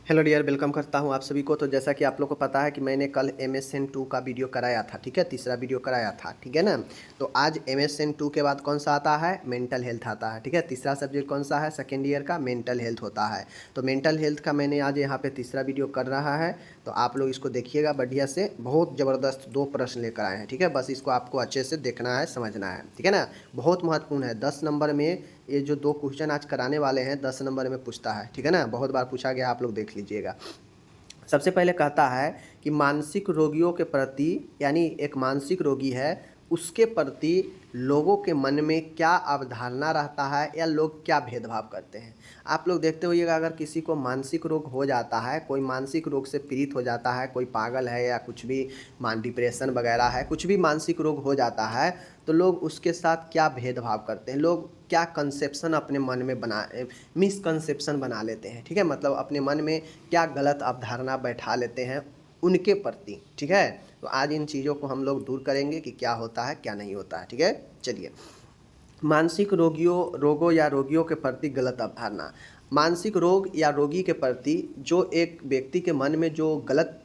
Hello dear, welcome करता हूं आप सभी को। तो जैसा कि आप लोग को पता है कि मैंने कल MSN2 का वीडियो कराया था, ठीक है, तीसरा वीडियो कराया था, ठीक है ना। तो आज MSN2 के बाद कौन सा आता है? मेंटल हेल्थ आता है, ठीक है। तीसरा सब्जेक्ट कौन सा है? सेकेंड ईयर का मेंटल हेल्थ होता है। तो मेंटल हेल्थ का मैंने आज यहाँ पे तीसरा वीडियो कर रहा है, तो आप लोग इसको देखिएगा बढ़िया से। बहुत ज़बरदस्त 2 प्रश्न लेकर आए हैं, ठीक है। बस इसको आपको अच्छे से देखना है, समझना है, ठीक है ना। बहुत महत्वपूर्ण है। 10 नंबर में ये जो 2 क्वेश्चन आज कराने वाले हैं 10 नंबर में पूछता है, ठीक है ना। बहुत बार पूछा गया, आप लोग देख लीजिएगा। सबसे पहले कहता है कि मानसिक रोगियों के प्रति, यानी एक मानसिक रोगी है, उसके प्रति लोगों के मन में क्या अवधारणा रहता है या लोग क्या भेदभाव करते हैं। आप लोग देखते होइएगा, अगर किसी को मानसिक रोग हो जाता है, कोई मानसिक रोग से पीड़ित हो जाता है, कोई पागल है या कुछ भी डिप्रेशन वगैरह है, कुछ भी मानसिक रोग हो जाता है, तो लोग उसके साथ क्या भेदभाव करते हैं, लोग क्या कंसेप्शन अपने मन में मिसकंसेप्शन बना लेते हैं, ठीक है। मतलब अपने मन में क्या गलत अवधारणा बैठा लेते हैं उनके प्रति, ठीक है। तो आज इन चीज़ों को हम लोग दूर करेंगे कि क्या होता है क्या नहीं होता है, ठीक है। चलिए, मानसिक रोगों या रोगियों के प्रति गलत अवधारणा। मानसिक रोग या रोगी के प्रति जो एक व्यक्ति के मन में जो गलत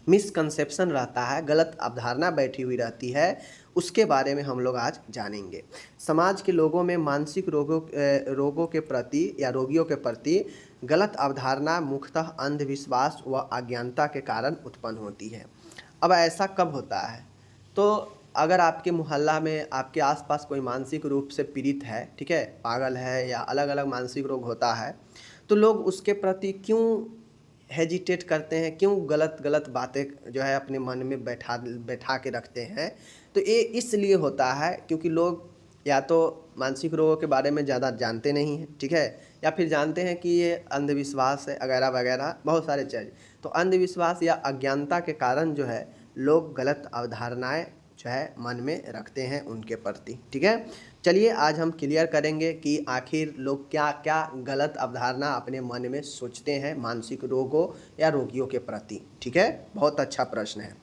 मिसकंसेप्शन रहता है, गलत अवधारणा बैठी हुई रहती है, उसके बारे में हम लोग आज जानेंगे। समाज के लोगों में मानसिक रोगों के प्रति या रोगियों के प्रति गलत अवधारणा मुख्यतः अंधविश्वास व अज्ञानता के कारण उत्पन्न होती है। अब ऐसा कब होता है? तो अगर आपके मोहल्ला में, आपके आसपास कोई मानसिक रूप से पीड़ित है, ठीक है, पागल है या अलग अलग मानसिक रोग होता है, तो लोग उसके प्रति क्यों हेजिटेट करते हैं, क्यों गलत गलत बातें जो है अपने मन में बैठा के रखते हैं? तो ये इसलिए होता है क्योंकि लोग या तो मानसिक रोगों के बारे में ज़्यादा जानते नहीं हैं, ठीक है, या फिर जानते हैं कि ये अंधविश्वास है वगैरह वगैरह, बहुत सारे चीज़। तो अंधविश्वास या अज्ञानता के कारण जो है लोग गलत अवधारणाएं जो है मन में रखते हैं उनके प्रति, ठीक है। चलिए, आज हम क्लियर करेंगे कि आखिर लोग क्या क्या गलत अवधारणा अपने मन में सोचते हैं मानसिक रोगों या रोगियों के प्रति, ठीक है। बहुत अच्छा प्रश्न है।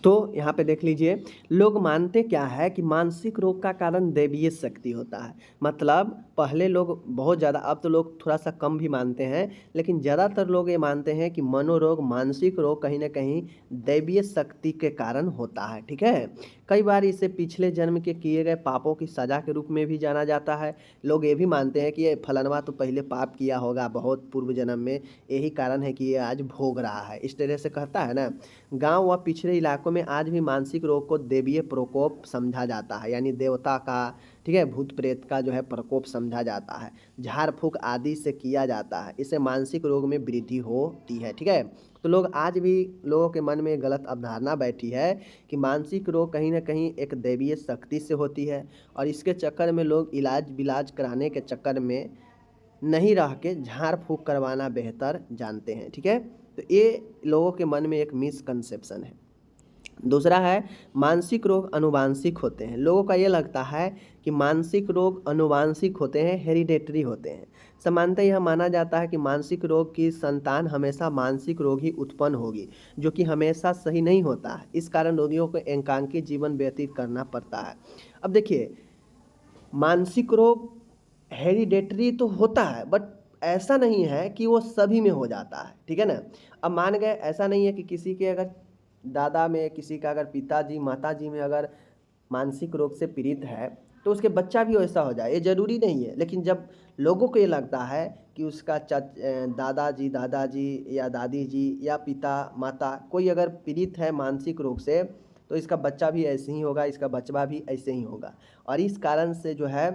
तो यहाँ पे देख लीजिए, लोग मानते क्या है कि मानसिक रोग का कारण दैवीय शक्ति होता है। मतलब पहले लोग बहुत ज़्यादा, अब तो लोग थोड़ा सा कम भी मानते हैं, लेकिन ज़्यादातर लोग ये मानते हैं कि मनोरोग, मानसिक रोग कहीं ना कहीं दैवीय शक्ति के कारण होता है, ठीक है। कई बार इसे पिछले जन्म के किए गए पापों की सज़ा के रूप में भी जाना जाता है। लोग ये भी मानते हैं कि ये फलानवा तो पहले पाप किया होगा बहुत पूर्व जन्म में, यही कारण है कि ये आज भोग रहा है, इस तरह से कहता है ना। गांव व पिछड़े इलाकों में आज भी मानसिक रोग को देवीय प्रकोप समझा जाता है, यानी देवता का, ठीक है, भूत प्रेत का जो है प्रकोप समझा जाता है। झाड़ फूक आदि से किया जाता है, इससे मानसिक रोग में वृद्धि होती है, ठीक है। तो लोग आज भी, लोगों के मन में गलत अवधारणा बैठी है कि मानसिक रोग कहीं ना कहीं एक दैवीय शक्ति से होती है, और इसके चक्कर में लोग इलाज बिलाज कराने के चक्कर में नहीं रह के झाड़ फूक करवाना बेहतर जानते हैं, ठीक है। तो ये लोगों के मन में एक मिसकंसेप्शन है। दूसरा है, मानसिक रोग अनुवांशिक होते हैं। लोगों का ये लगता है कि मानसिक रोग अनुवांशिक होते हैं, हेरिडेटरी होते हैं। सामान्यतः यह माना जाता है कि मानसिक रोग की संतान हमेशा मानसिक रोग ही उत्पन्न होगी, जो कि हमेशा सही नहीं होता है। इस कारण रोगियों को एकांकी जीवन व्यतीत करना पड़ता है। अब देखिए, मानसिक रोग हेरिडेटरी तो होता है, बट ऐसा नहीं है कि वो सभी में हो जाता है, ठीक है ना। अब मान गए, ऐसा नहीं है कि किसी के अगर दादा में, किसी का अगर पिताजी माताजी में अगर मानसिक रोग से पीड़ित है तो उसके बच्चा भी वैसा हो जाए, ये जरूरी नहीं है। लेकिन जब लोगों को ये लगता है कि उसका दादाजी या दादी जी या पिता माता कोई अगर पीड़ित है मानसिक रोग से, तो इसका बच्चा भी ऐसे ही होगा, इसका बचवा भी ऐसे ही होगा। और इस कारण से जो है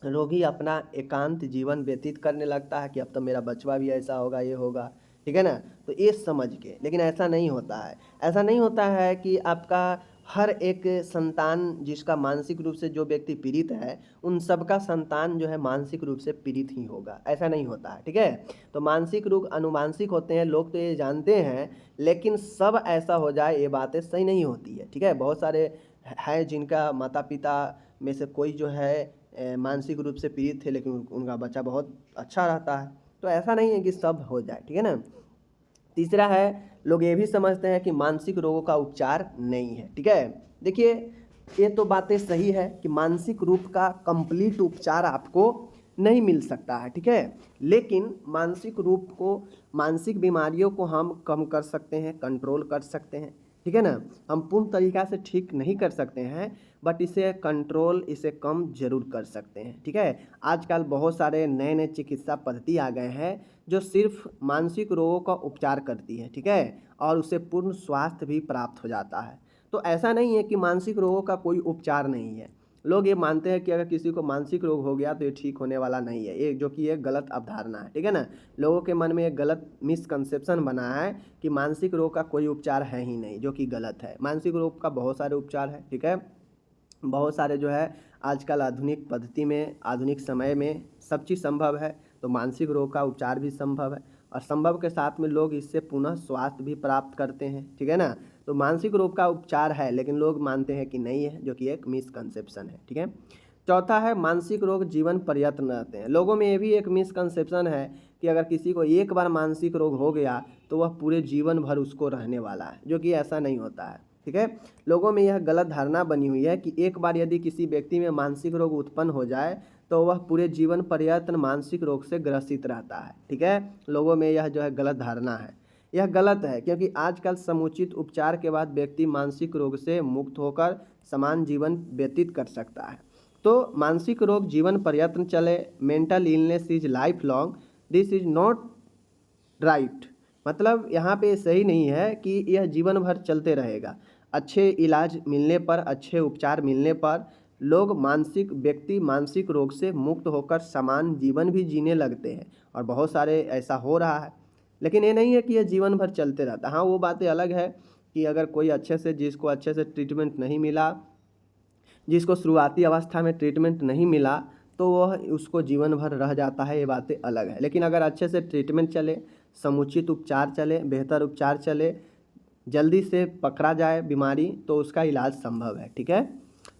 रोगी अपना एकांत जीवन व्यतीत करने लगता है कि अब तो मेरा बचवा भी ऐसा होगा, ये होगा, ठीक है ना। तो ये समझ के, लेकिन ऐसा नहीं होता है। ऐसा नहीं होता है कि आपका हर एक संतान, जिसका मानसिक रूप से जो व्यक्ति पीड़ित है, उन सबका संतान जो है मानसिक रूप से पीड़ित ही होगा, ऐसा नहीं होता है, ठीक है। तो मानसिक रोग अनुवांशिक होते हैं, लोग तो ये जानते हैं, लेकिन सब ऐसा हो जाए ये बातें सही नहीं होती है, ठीक है। बहुत सारे हैं जिनका माता पिता में से कोई जो है मानसिक रूप से पीड़ित थे, लेकिन उनका बच्चा बहुत अच्छा रहता है। तो ऐसा नहीं है कि सब हो जाए, ठीक है ना। तीसरा है, लोग ये भी समझते हैं कि मानसिक रोगों का उपचार नहीं है, ठीक है। देखिए, ये तो बातें सही है कि मानसिक रूप का कंप्लीट उपचार आपको नहीं मिल सकता है, ठीक है। लेकिन मानसिक रूप को, मानसिक बीमारियों को हम कम कर सकते हैं, कंट्रोल कर सकते हैं, ठीक है ना। हम पूर्ण तरीक़ा से ठीक नहीं कर सकते हैं, बट इसे कंट्रोल, इसे कम जरूर कर सकते हैं, ठीक है। आजकल बहुत सारे नए नए चिकित्सा पद्धति आ गए हैं जो सिर्फ मानसिक रोगों का उपचार करती है, ठीक है, और उसे पूर्ण स्वास्थ्य भी प्राप्त हो जाता है। तो ऐसा नहीं है कि मानसिक रोगों का कोई उपचार नहीं है। लोग ये मानते हैं कि अगर किसी को मानसिक रोग हो गया तो ये ठीक होने वाला नहीं है, ये जो कि एक गलत अवधारणा है, ठीक है ना। लोगों के मन में एक गलत मिसकंसेप्शन बना है कि मानसिक रोग का कोई उपचार है ही नहीं, जो कि गलत है। मानसिक रोग का बहुत सारे उपचार है, ठीक है। बहुत सारे जो है आजकल आधुनिक पद्धति में, आधुनिक समय में सब चीज़ संभव है, तो मानसिक रोग का उपचार भी संभव है, और संभव के साथ में लोग इससे पुनः स्वास्थ्य भी प्राप्त करते हैं, ठीक है ना। तो मानसिक रोग का उपचार है, लेकिन लोग मानते हैं कि नहीं है, जो कि एक मिसकंसेप्शन है, ठीक है। चौथा है मानसिक रोग जीवन पर्यंत रहते हैं। लोगों में ये भी एक मिसकंसेप्शन है कि अगर किसी को एक बार मानसिक रोग हो गया तो वह पूरे जीवन भर उसको रहने वाला है, जो कि ऐसा नहीं होता है, ठीक है। लोगों में यह गलत धारणा बनी हुई है कि एक बार यदि किसी व्यक्ति में मानसिक रोग उत्पन्न हो जाए तो वह पूरे जीवन पर्यंत मानसिक रोग से ग्रसित रहता है, ठीक है। लोगों में यह जो है गलत धारणा है, यह गलत है, क्योंकि आजकल समुचित उपचार के बाद व्यक्ति मानसिक रोग से मुक्त होकर समान जीवन व्यतीत कर सकता है। तो मानसिक रोग जीवन पर्यंत चले, mental illness is life long, this is not right. मतलब यहाँ पे सही नहीं है कि यह जीवन भर चलते रहेगा। अच्छे इलाज मिलने पर, अच्छे उपचार मिलने पर लोग, व्यक्ति मानसिक रोग से मुक्त होकर समान जीवन भी जीने लगते हैं, और बहुत सारे ऐसा हो रहा है। लेकिन ये नहीं है कि यह जीवन भर चलते रहता। हाँ, वो बातें अलग है कि अगर कोई जिसको अच्छे से ट्रीटमेंट नहीं मिला, जिसको शुरुआती अवस्था में ट्रीटमेंट नहीं मिला, तो वह उसको जीवन भर रह जाता है, ये बातें अलग है। लेकिन अगर अच्छे से ट्रीटमेंट चले, समुचित उपचार चले, बेहतर उपचार चले, जल्दी से पकड़ा जाए बीमारी, तो उसका इलाज संभव है, ठीक है।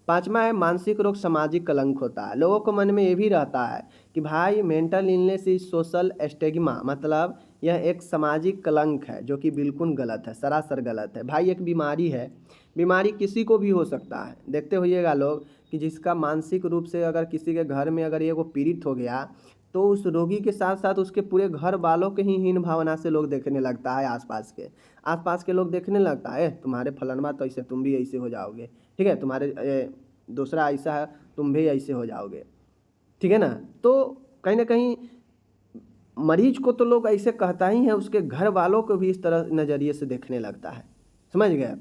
पांचवा है मानसिक रोग सामाजिक कलंक होता है। लोगों को मन में ये भी रहता है कि भाई mental illness is social stigma, मतलब यह एक सामाजिक कलंक है, जो कि बिल्कुल गलत है, सरासर गलत है। भाई एक बीमारी है, बीमारी किसी को भी हो सकता है। देखते होइएगा लोग कि जिसका मानसिक रूप से, अगर किसी के घर में अगर ये वो पीड़ित हो गया, तो उस रोगी के साथ साथ उसके पूरे घर वालों के ही हीन भावना से लोग देखने लगता है। आसपास के लोग देखने लगता है, तुम्हारे फलनवा तो ऐसे, तुम भी ऐसे हो जाओगे, ठीक है, तुम्हारे दूसरा ऐसा है, तुम भी ऐसे हो जाओगे, ठीक है ना। तो कहीं ना कहीं मरीज को तो लोग ऐसे कहता ही है, उसके घर वालों को भी इस तरह नज़रिए से देखने लगता है, समझ गए।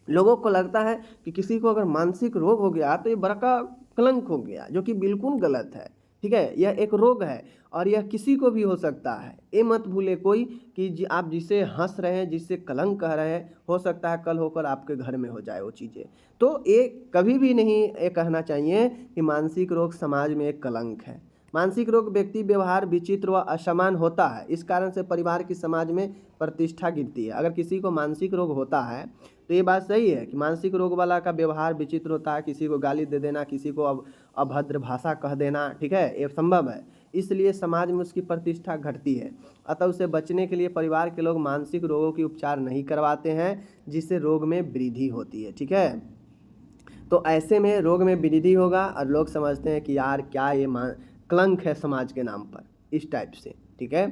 लोगों को लगता है कि किसी को अगर मानसिक रोग हो गया तो ये बड़ा कलंक हो गया, जो कि बिल्कुल गलत है, ठीक है। यह एक रोग है और यह किसी को भी हो सकता है। ये मत भूले कोई कि आप जिसे हंस रहे हैं, जिससे कलंक कह रहे हैं, हो सकता है कल होकर आपके घर में हो जाए वो चीज़ें। तो ये कभी भी नहीं ये कहना चाहिए कि मानसिक रोग समाज में एक कलंक है। मानसिक रोग व्यक्ति व्यवहार विचित्र व असमान होता है, इस कारण से परिवार की समाज में प्रतिष्ठा गिरती है। अगर किसी को मानसिक रोग होता है तो ये बात सही है कि मानसिक रोग वाला का व्यवहार विचित्र होता है, किसी को गाली दे देना, किसी को अभद्र भाषा कह देना, ठीक है, ये संभव है। इसलिए समाज में उसकी प्रतिष्ठा घटती है। अतः उसे बचने के लिए परिवार के लोग मानसिक रोगों की उपचार नहीं करवाते हैं, जिससे रोग में वृद्धि होती है, ठीक है। तो ऐसे में रोग में वृद्धि होगा और लोग समझते हैं कि यार क्या ये कलंक है समाज के नाम पर, इस टाइप से, ठीक है।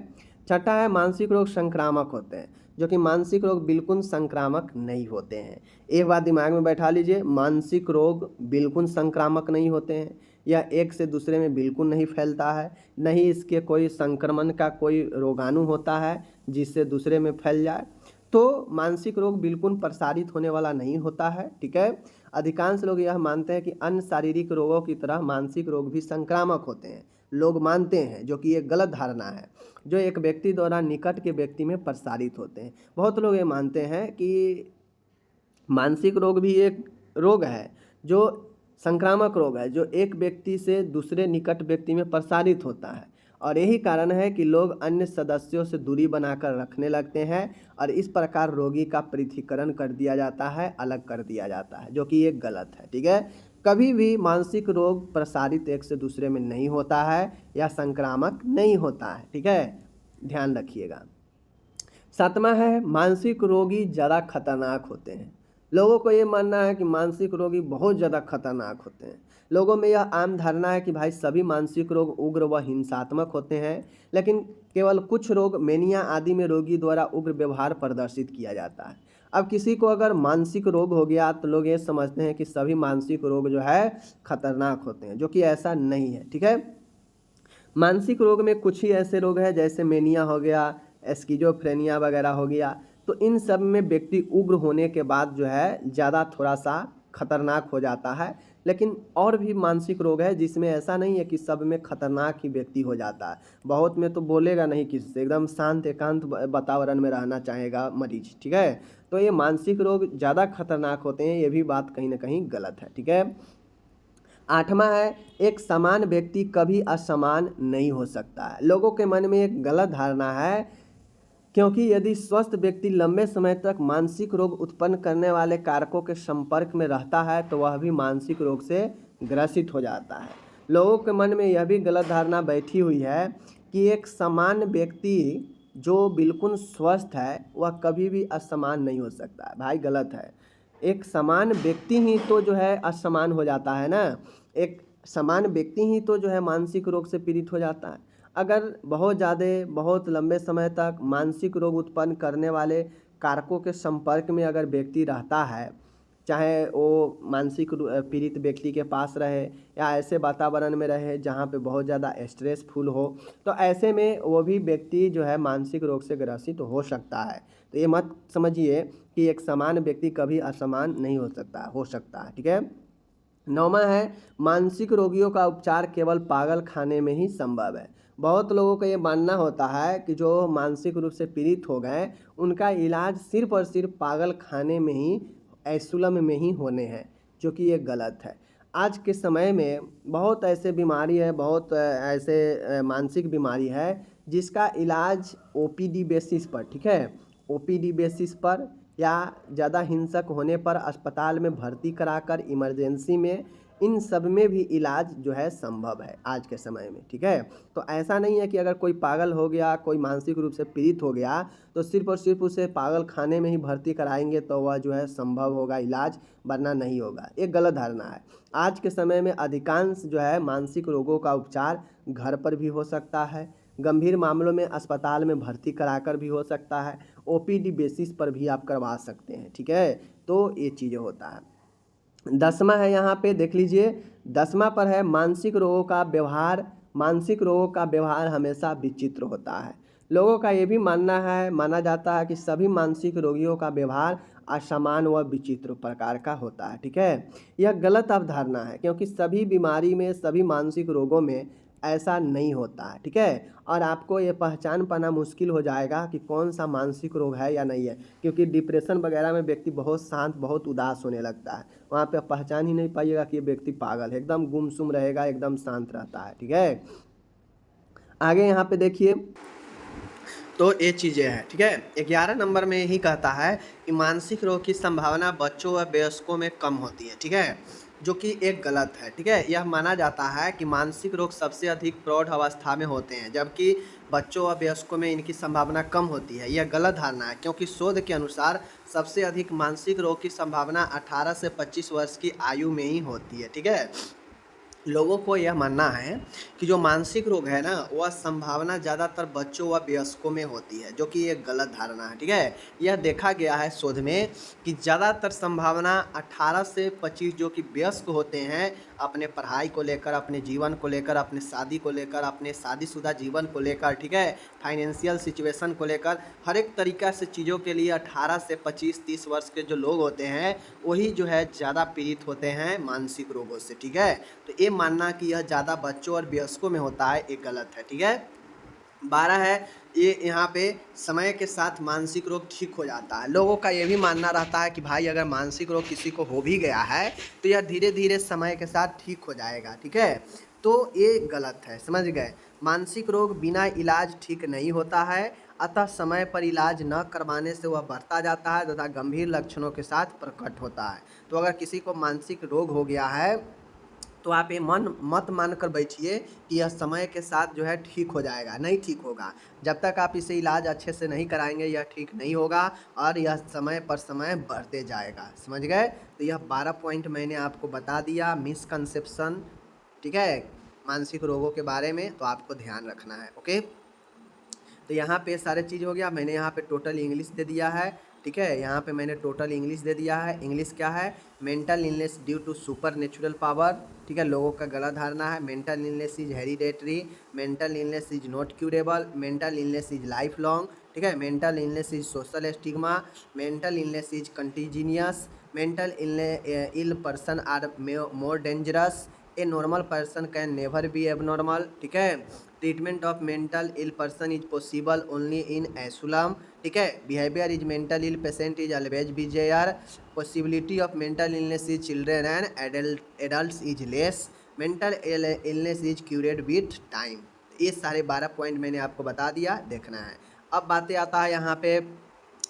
छठा है मानसिक रोग संक्रामक होते हैं, जो कि मानसिक रोग बिल्कुल संक्रामक नहीं होते हैं। एक बात दिमाग में बैठा लीजिए, मानसिक रोग बिल्कुल संक्रामक नहीं होते हैं। यह एक से दूसरे में बिल्कुल नहीं फैलता है, नहीं इसके कोई संक्रमण का कोई रोगाणु होता है जिससे दूसरे में फैल जाए। तो मानसिक रोग बिल्कुल प्रसारित होने वाला नहीं होता है, ठीक है। अधिकांश लोग यह मानते हैं कि अन्य शारीरिक रोगों की तरह मानसिक रोग भी संक्रामक होते हैं, लोग मानते हैं, जो कि एक गलत धारणा है, जो एक व्यक्ति द्वारा निकट के व्यक्ति में प्रसारित होते हैं। बहुत लोग ये मानते हैं कि मानसिक रोग भी एक रोग है जो संक्रामक रोग है, जो एक व्यक्ति से दूसरे निकट व्यक्ति में प्रसारित होता है, और यही कारण है कि लोग अन्य सदस्यों से दूरी बनाकर रखने लगते हैं, और इस प्रकार रोगी का पृथक्करण कर दिया जाता है, अलग कर दिया जाता है, जो कि एक गलत है, ठीक है। कभी भी मानसिक रोग प्रसारित एक से दूसरे में नहीं होता है या संक्रामक नहीं होता है, ठीक है, ध्यान रखिएगा। सातवां है मानसिक रोगी ज़्यादा खतरनाक होते हैं। लोगों को ये मानना है कि मानसिक रोगी बहुत ज़्यादा खतरनाक होते हैं। लोगों में यह आम धारणा है कि भाई सभी मानसिक रोग उग्र व हिंसात्मक होते हैं, लेकिन केवल कुछ रोग मेनिया आदि में रोगी द्वारा उग्र व्यवहार प्रदर्शित किया जाता है। अब किसी को अगर मानसिक रोग हो गया तो लोग ये समझते हैं कि सभी मानसिक रोग जो है खतरनाक होते हैं, जो कि ऐसा नहीं है। ठीक है, मानसिक रोग में कुछ ही ऐसे रोग हैं जैसे मेनिया हो गया, स्किज़ोफ्रेनिया वगैरह हो गया, तो इन सब में व्यक्ति उग्र होने के बाद जो है ज़्यादा थोड़ा सा खतरनाक हो जाता है। लेकिन और भी मानसिक रोग है जिसमें ऐसा नहीं है कि सब में खतरनाक ही व्यक्ति हो जाता है। बहुत में तो बोलेगा नहीं किसी से, एकदम शांत एकांत वातावरण में रहना चाहेगा मरीज। ठीक है, तो ये मानसिक रोग ज़्यादा खतरनाक होते हैं, ये भी बात कहीं ना कहीं गलत है। ठीक है, आठवां है, एक समान व्यक्ति कभी असमान नहीं हो सकता है। लोगों के मन में एक गलत धारणा है, क्योंकि यदि स्वस्थ व्यक्ति लंबे समय तक मानसिक रोग उत्पन्न करने वाले कारकों के संपर्क में रहता है तो वह भी मानसिक रोग से ग्रसित हो जाता है। लोगों के मन में यह भी गलत धारणा बैठी हुई है कि एक समान व्यक्ति जो बिल्कुल स्वस्थ है वह कभी भी असमान नहीं हो सकता है। भाई गलत है, एक समान व्यक्ति ही तो जो है असमान हो जाता है ना। एक समान व्यक्ति ही तो जो है मानसिक रोग से पीड़ित हो जाता है। अगर बहुत ज़्यादा बहुत लंबे समय तक मानसिक रोग उत्पन्न करने वाले कारकों के संपर्क में अगर व्यक्ति रहता है, चाहे वो मानसिक पीड़ित व्यक्ति के पास रहे या ऐसे वातावरण में रहे जहाँ पे बहुत ज़्यादा स्ट्रेसफुल हो, तो ऐसे में वो भी व्यक्ति जो है मानसिक रोग से ग्रसित हो सकता है। तो ये मत समझिए कि एक समान व्यक्ति कभी असमान नहीं हो सकता है। ठीक है, नौवां है, मानसिक रोगियों का उपचार केवल पागल खाने में ही संभव है। बहुत लोगों का ये मानना होता है कि जो मानसिक रूप से पीड़ित हो गए उनका इलाज सिर्फ और सिर्फ पागल खाने में ही, एसुलम में ही होने हैं, जो कि ये गलत है। आज के समय में बहुत ऐसे बीमारी है, बहुत ऐसे मानसिक बीमारी है जिसका इलाज ओपीडी बेसिस पर, ठीक है, ओपीडी बेसिस पर या ज़्यादा हिंसक होने पर अस्पताल में भर्ती कराकर इमरजेंसी में, इन सब में भी इलाज जो है संभव है आज के समय में। ठीक है, तो ऐसा नहीं है कि अगर कोई पागल हो गया, कोई मानसिक रूप से पीड़ित हो गया तो सिर्फ और सिर्फ उसे पागल खाने में ही भर्ती कराएंगे तो वह जो है संभव होगा इलाज, वरना नहीं होगा। एक गलत धारणा है। आज के समय में अधिकांश जो है मानसिक रोगों का उपचार घर पर भी हो सकता है, गंभीर मामलों में अस्पताल में भर्ती कराकर भी हो सकता है, ओपीडी बेसिस पर भी आप करवा सकते हैं। ठीक है, तो ये चीज़ें होता है। 10वां है, यहाँ पे देख लीजिए, 10वां पर है मानसिक रोगों का व्यवहार। मानसिक रोगों का व्यवहार हमेशा विचित्र होता है। लोगों का ये भी माना जाता है कि सभी मानसिक रोगियों का व्यवहार असमान व विचित्र प्रकार का होता है। ठीक है, यह गलत अवधारणा है क्योंकि सभी बीमारी में, सभी मानसिक रोगों में ऐसा नहीं होता है। ठीक है, और आपको ये पहचान पाना मुश्किल हो जाएगा कि कौन सा मानसिक रोग है या नहीं है, क्योंकि डिप्रेशन वगैरह में व्यक्ति बहुत शांत, बहुत उदास होने लगता है। वहाँ पे आप पहचान ही नहीं पाइएगा कि ये व्यक्ति पागल है, एकदम गुमसुम रहेगा, एकदम शांत रहता है। ठीक है, आगे यहाँ पे देखिए, तो ये चीज़ें हैं। ठीक है, 11 नंबर में यही कहता है कि मानसिक रोग की संभावना बच्चों व वयस्कों में कम होती है। ठीक है, जो कि एक गलत है। ठीक है, यह माना जाता है कि मानसिक रोग सबसे अधिक प्रौढ़ अवस्था में होते हैं, जबकि बच्चों व वयस्कों में इनकी संभावना कम होती है। यह गलत धारणा है क्योंकि शोध के अनुसार सबसे अधिक मानसिक रोग की संभावना 18 से 25 वर्ष की आयु में ही होती है। ठीक है, लोगों को यह मानना है कि जो मानसिक रोग है ना, वह संभावना ज़्यादातर बच्चों व वयस्कों में होती है, जो कि एक गलत धारणा है। ठीक है, यह देखा गया है शोध में कि ज़्यादातर संभावना 18 से 25 जो कि वयस्क होते हैं, अपने पढ़ाई को लेकर, अपने जीवन को लेकर, अपने शादी को लेकर, अपने शादीशुदा जीवन को लेकर, ठीक है, फाइनेंशियल सिचुएशन को लेकर, हर एक तरीक़ा से चीज़ों के लिए 18 से 25-30 वर्ष के जो लोग होते हैं वही जो है ज़्यादा पीड़ित होते हैं मानसिक रोगों से। ठीक है, तो ये मानना कि यह ज़्यादा बच्चों और वयस्कों में होता है, ये गलत है। ठीक है, 12 है, ये यहाँ पे समय के साथ मानसिक रोग ठीक हो जाता है। लोगों का ये भी मानना रहता है कि भाई अगर मानसिक रोग किसी को हो भी गया है तो यह धीरे धीरे समय के साथ ठीक हो जाएगा। ठीक है, तो ये गलत है, समझ गए। मानसिक रोग बिना इलाज ठीक नहीं होता है, अतः समय पर इलाज न करवाने से वह बढ़ता जाता है तथा गंभीर लक्षणों के साथ प्रकट होता है। तो अगर किसी को मानसिक रोग हो गया है तो आप ये मन मत मान कर बैठिए कि यह समय के साथ जो है ठीक हो जाएगा, नहीं ठीक होगा। जब तक आप इसे इलाज अच्छे से नहीं कराएंगे यह ठीक नहीं होगा और यह समय पर समय बढ़ते जाएगा। समझ गए? तो यह 12 पॉइंट मैंने आपको बता दिया मिसकंसेप्शन, ठीक है, मानसिक रोगों के बारे में, तो आपको ध्यान रखना है। ओके, तो यहाँ पे सारे चीज़ हो गया। मैंने यहाँ पे टोटल इंग्लिश दे दिया है, ठीक है, यहाँ पे मैंने टोटल इंग्लिश दे दिया है। इंग्लिश क्या है? Mental illness due to supernatural power, ठीक है, लोगों का गलत धारणा है। Mental illness is hereditary, mental illness is not curable, mental illness is lifelong, ठीक है, mental illness is social stigma, mental illness is contagious, mental ill person are more dangerous, a normal person can never be abnormal, ठीक है, treatment of mental ill person is possible only in asylum, ठीक है, behaviour is mental ill patient is always bizarre, possibility of mental illness is children and adults is less, mental illness is cured with time. ये सारे 12 point मैंने आपको बता दिया, देखना है। अब बातें आता है यहाँ पे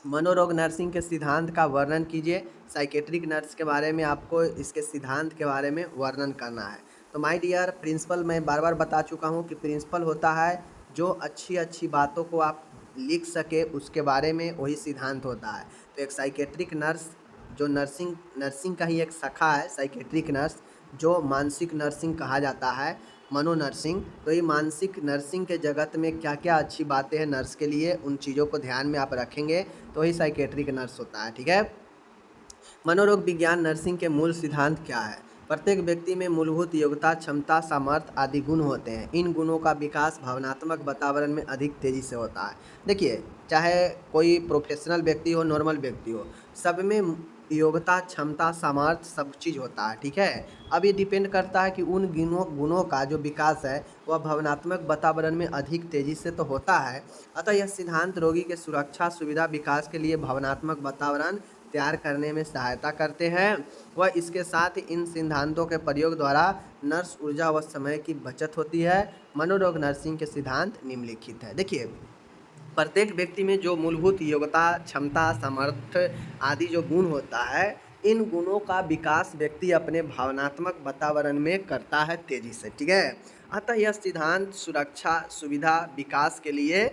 मनोरोग नर्सिंग के सिद्धांत का वर्णन कीजिए। साइकेट्रिक नर्स के बारे में आपको इसके सिद्धांत के बारे में वर्णन करना है। तो माय डियर प्रिंसिपल, मैं बार बार बता चुका हूँ कि प्रिंसिपल होता है जो अच्छी अच्छी बातों को आप लिख सके उसके बारे में, वही सिद्धांत होता है। तो एक साइकेट्रिक नर्स जो नर्सिंग का ही एक शाखा है, साइकेट्रिक नर्स जो मानसिक नर्सिंग कहा जाता है, मनो नर्सिंग। तो ये मानसिक नर्सिंग के जगत में क्या क्या अच्छी बातें हैं नर्स के लिए, उन चीज़ों को ध्यान में आप रखेंगे तो ही साइकेट्रिक नर्स होता है, ठीक है। मनोरोग विज्ञान नर्सिंग के मूल सिद्धांत क्या है? प्रत्येक व्यक्ति में मूलभूत योग्यता, क्षमता, सामर्थ्य आदि गुण होते हैं। इन गुणों का विकास भावनात्मक वातावरण में अधिक तेजी से होता है। देखिए, चाहे कोई प्रोफेशनल व्यक्ति हो, नॉर्मल व्यक्ति हो, सब में योग्यता, क्षमता, सामर्थ्य सब चीज़ होता है, ठीक है। अब ये डिपेंड करता है कि उन गुणों का जो विकास है वह भावनात्मक वातावरण में अधिक तेजी से तो होता है। अतः यह सिद्धांत रोगी के सुरक्षा, सुविधा, विकास के लिए भावनात्मक वातावरण तैयार करने में सहायता करते हैं। वह इसके साथ इन सिद्धांतों के प्रयोग द्वारा नर्स ऊर्जा व समय की बचत होती है। मनोरोग नर्सिंग के सिद्धांत निम्नलिखित है। देखिए, प्रत्येक व्यक्ति में जो मूलभूत योग्यता, क्षमता, सामर्थ्य आदि जो गुण होता है, इन गुणों का विकास व्यक्ति अपने भावनात्मक वातावरण में करता है तेजी से, ठीक है। अतः यह सिद्धांत सुरक्षा, सुविधा, विकास के लिए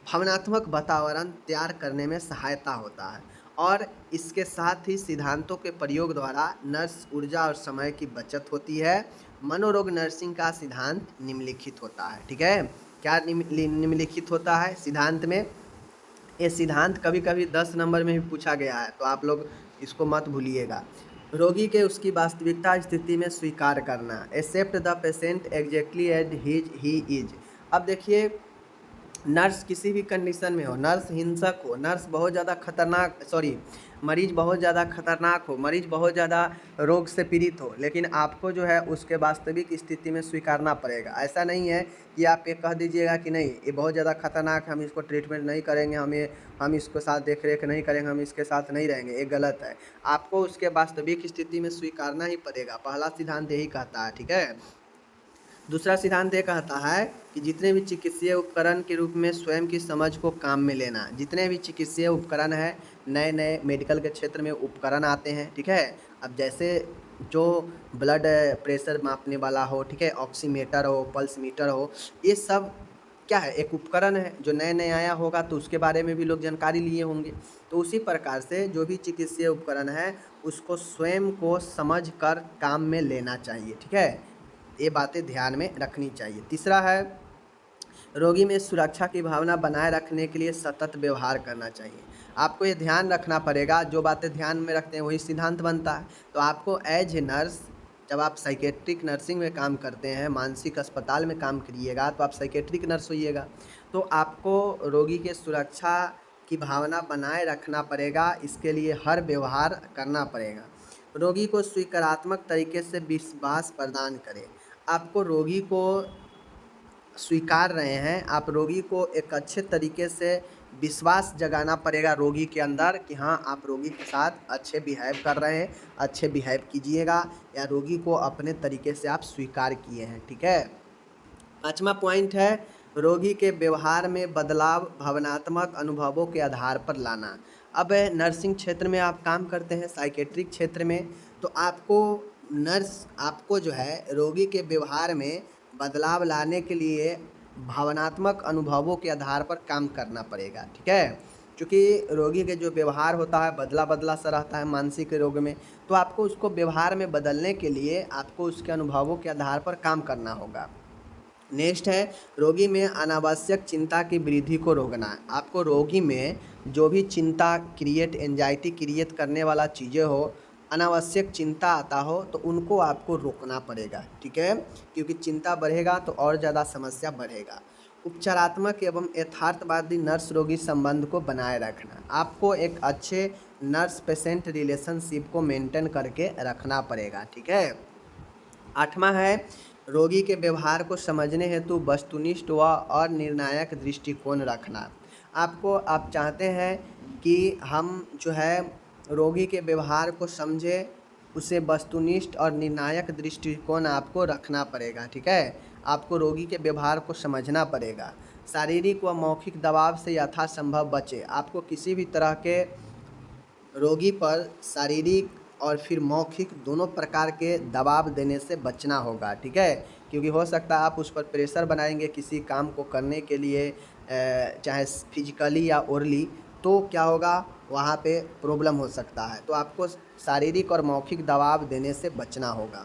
भावनात्मक वातावरण तैयार करने में सहायता होता है और इसके साथ ही सिद्धांतों के प्रयोग द्वारा नर्स ऊर्जा और समय की बचत होती है। मनोरोग नर्सिंग का सिद्धांत निम्नलिखित होता है, ठीक है। क्या निम्नलिखित होता है सिद्धांत में? ये सिद्धांत कभी कभी 10 नंबर में भी पूछा गया है, तो आप लोग इसको मत भूलिएगा। रोगी के उसकी वास्तविकता स्थिति में स्वीकार करना, accept the patient exactly as he is. अब देखिए, नर्स किसी भी कंडीशन में हो, नर्स हिंसक हो, नर्स बहुत ज़्यादा खतरनाक, मरीज बहुत ज़्यादा खतरनाक हो, मरीज बहुत ज़्यादा रोग से पीड़ित हो, लेकिन आपको जो है उसके वास्तविक स्थिति में स्वीकारना पड़ेगा। ऐसा नहीं है कि आप ये कह दीजिएगा कि नहीं ये बहुत ज़्यादा खतरनाक है, हम इसको ट्रीटमेंट नहीं करेंगे, हम इसके साथ देख रेख नहीं करेंगे, हम इसके साथ नहीं रहेंगे, ये गलत है। आपको उसके वास्तविक स्थिति में स्वीकारना ही पड़ेगा। पहला सिद्धांत यही कहता है, ठीक है। दूसरा सिद्धांत ये कहता है कि जितने भी चिकित्सीय उपकरण के रूप में स्वयं की समझ को काम में लेना। जितने भी चिकित्सीय उपकरण हैं, नए नए मेडिकल के क्षेत्र में उपकरण आते हैं, ठीक है। अब जैसे जो ब्लड प्रेशर मापने वाला हो, ठीक है, ऑक्सीमीटर हो, पल्स मीटर हो, ये सब क्या है? एक उपकरण है जो नए नए आया होगा, तो उसके बारे में भी लोग जानकारी लिए होंगे। तो उसी प्रकार से जो भी चिकित्सीय उपकरण है उसको स्वयं को समझ कर काम में लेना चाहिए, ठीक है। ये बातें ध्यान में रखनी चाहिए। तीसरा है, रोगी में सुरक्षा की भावना बनाए रखने के लिए सतत व्यवहार करना चाहिए। आपको ये ध्यान रखना पड़ेगा, जो बातें ध्यान में रखते हैं वही सिद्धांत बनता है। तो आपको एज ए नर्स, जब आप साइकेट्रिक नर्सिंग में काम करते हैं, मानसिक अस्पताल में काम करिएगा, तो आप साइकेट्रिक नर्स होइएगा, तो आपको रोगी के सुरक्षा की भावना बनाए रखना पड़ेगा। इसके लिए हर व्यवहार करना पड़ेगा। रोगी को स्वीकारात्मक तरीके से विश्वास प्रदान करें। आपको रोगी को स्वीकार रहे हैं, आप रोगी को एक अच्छे तरीके से विश्वास जगाना पड़ेगा रोगी के अंदर कि हाँ, आप रोगी के साथ अच्छे बिहेव कर रहे हैं, अच्छे बिहेव कीजिएगा, या रोगी को अपने तरीके से आप स्वीकार किए हैं, ठीक है। पांचवा पॉइंट है, रोगी के व्यवहार में बदलाव भावनात्मक अनुभवों के आधार पर लाना। अब नर्सिंग क्षेत्र में आप काम करते हैं, साइकेट्रिक क्षेत्र में, तो आपको नर्स आपको जो है रोगी के व्यवहार में बदलाव लाने के लिए भावनात्मक अनुभवों के आधार पर काम करना पड़ेगा, ठीक है। क्योंकि रोगी के जो व्यवहार होता है बदला बदला सा रहता है मानसिक रोग में, तो आपको उसको व्यवहार में बदलने के लिए आपको उसके अनुभवों के आधार पर काम करना होगा। नेक्स्ट है रोगी में अनावश्यक चिंता की वृद्धि को रोकना। आपको रोगी में जो भी चिंता क्रिएट एंजाइटी क्रिएट करने वाला चीज़ें हो, अनावश्यक चिंता आता हो, तो उनको आपको रोकना पड़ेगा, ठीक है। क्योंकि चिंता बढ़ेगा तो और ज़्यादा समस्या बढ़ेगा। उपचारात्मक एवं यथार्थवादी नर्स रोगी संबंध को बनाए रखना। आपको एक अच्छे नर्स पेशेंट रिलेशनशिप को मेंटेन करके रखना पड़ेगा, ठीक है। 8वां है रोगी के व्यवहार को समझने हेतु वस्तुनिष्ठ व अनिर्णायक दृष्टिकोण रखना। आप चाहते हैं कि हम जो है रोगी के व्यवहार को समझे, उसे वस्तुनिष्ठ और निर्णायक दृष्टिकोण आपको रखना पड़ेगा, ठीक है। आपको रोगी के व्यवहार को समझना पड़ेगा। शारीरिक व मौखिक दबाव से यथासंभव बचे। आपको किसी भी तरह के रोगी पर शारीरिक और फिर मौखिक दोनों प्रकार के दबाव देने से बचना होगा, ठीक है। क्योंकि हो सकता है आप उस पर प्रेशर बनाएंगे किसी काम को करने के लिए, चाहे फिजिकली या ओरली, तो क्या होगा वहाँ पे प्रॉब्लम हो सकता है। तो आपको शारीरिक और मौखिक दबाव देने से बचना होगा।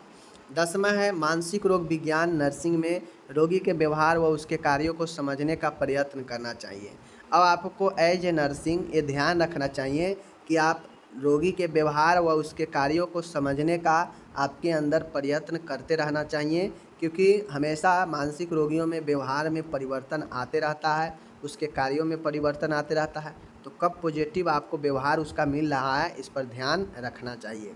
10वां है मानसिक रोग विज्ञान नर्सिंग में रोगी के व्यवहार व उसके कार्यों को समझने का प्रयत्न करना चाहिए। अब आपको एज ए नर्सिंग ये ध्यान रखना चाहिए कि आप रोगी के व्यवहार व उसके कार्यों को समझने का आपके अंदर प्रयत्न करते रहना चाहिए। क्योंकि हमेशा मानसिक रोगियों में व्यवहार में परिवर्तन आते रहता है, उसके कार्यों में परिवर्तन आते रहता है। तो कब पॉजिटिव आपको व्यवहार उसका मिल रहा है, इस पर ध्यान रखना चाहिए।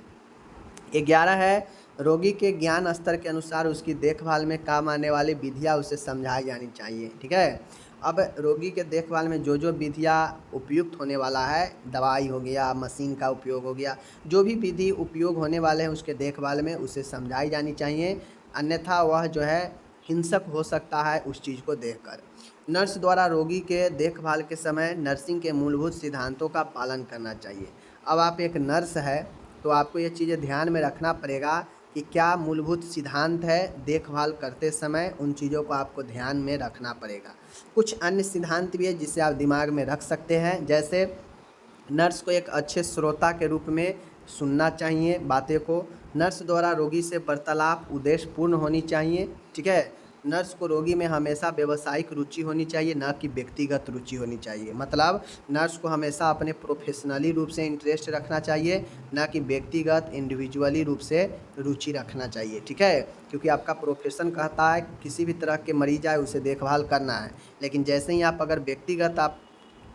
11 है रोगी के ज्ञान स्तर के अनुसार उसकी देखभाल में काम आने वाली विधियाँ उसे समझाई जानी चाहिए, ठीक है। अब रोगी के देखभाल में जो विधियाँ उपयुक्त होने वाला है, दवाई हो गया, मशीन का उपयोग हो गया, जो भी विधि उपयोग होने वाले हैं उसके देखभाल में उसे समझाई जानी चाहिए। अन्यथा वह जो है हिंसक हो सकता है उस चीज़ को देखकर। नर्स द्वारा रोगी के देखभाल के समय नर्सिंग के मूलभूत सिद्धांतों का पालन करना चाहिए। अब आप एक नर्स है तो आपको ये चीज़ें ध्यान में रखना पड़ेगा कि क्या मूलभूत सिद्धांत है देखभाल करते समय, उन चीज़ों को आपको ध्यान में रखना पड़ेगा। कुछ अन्य सिद्धांत भी है जिसे आप दिमाग में रख सकते हैं, जैसे नर्स को एक अच्छे श्रोता के रूप में सुनना चाहिए बातें को। नर्स द्वारा रोगी से वार्तालाप उद्देश्यपूर्ण होनी चाहिए, ठीक है। नर्स को रोगी में हमेशा व्यावसायिक रुचि होनी चाहिए, न कि व्यक्तिगत रुचि होनी चाहिए। मतलब नर्स को हमेशा अपने प्रोफेशनली रूप से इंटरेस्ट रखना चाहिए, न कि व्यक्तिगत इंडिविजुअली रूप से रुचि रखना चाहिए, ठीक है। क्योंकि आपका प्रोफेशन कहता है किसी भी तरह के मरीज आए उसे देखभाल करना है, लेकिन जैसे ही आप अगर व्यक्तिगत आप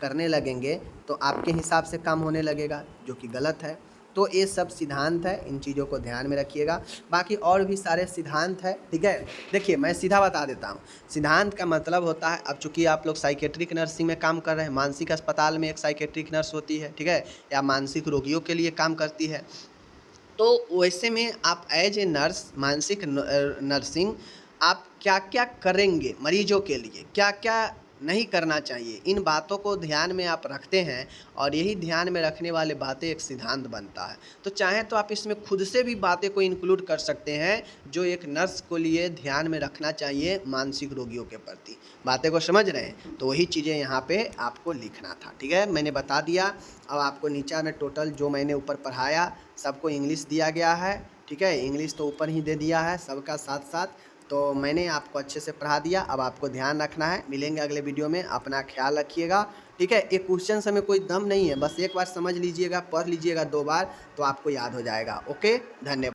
करने लगेंगे तो आपके हिसाब से काम होने लगेगा, जो कि गलत है। तो ये सब सिद्धांत है, इन चीज़ों को ध्यान में रखिएगा। बाकी और भी सारे सिद्धांत है, ठीक है। देखिए मैं सीधा बता देता हूँ, सिद्धांत का मतलब होता है, अब चूँकि आप लोग साइकेट्रिक नर्सिंग में काम कर रहे हैं, मानसिक अस्पताल में एक साइकेट्रिक नर्स होती है, ठीक है, या मानसिक रोगियों के लिए काम करती है। तो वैसे में आप एज ए नर्स मानसिक नर्सिंग आप क्या क्या करेंगे मरीजों के लिए, क्या क्या नहीं करना चाहिए, इन बातों को ध्यान में आप रखते हैं और यही ध्यान में रखने वाले बातें एक सिद्धांत बनता है। तो चाहे तो आप इसमें खुद से भी बातें को इंक्लूड कर सकते हैं जो एक नर्स को लिए ध्यान में रखना चाहिए मानसिक रोगियों के प्रति। बातें को समझ रहे हैं, तो वही चीज़ें यहाँ पे आपको लिखना था, ठीक है। मैंने बता दिया। अब आपको नीचा में टोटल जो मैंने ऊपर पढ़ाया सबको इंग्लिश दिया गया है, ठीक है। इंग्लिश तो ऊपर ही दे दिया है सबका साथ साथ, तो मैंने आपको अच्छे से पढ़ा दिया। अब आपको ध्यान रखना है। मिलेंगे अगले वीडियो में, अपना ख्याल रखिएगा, ठीक है। एक क्वेश्चन में कोई दम नहीं है, बस एक बार समझ लीजिएगा, पढ़ लीजिएगा 2 बार तो आपको याद हो जाएगा। ओके, धन्यवाद।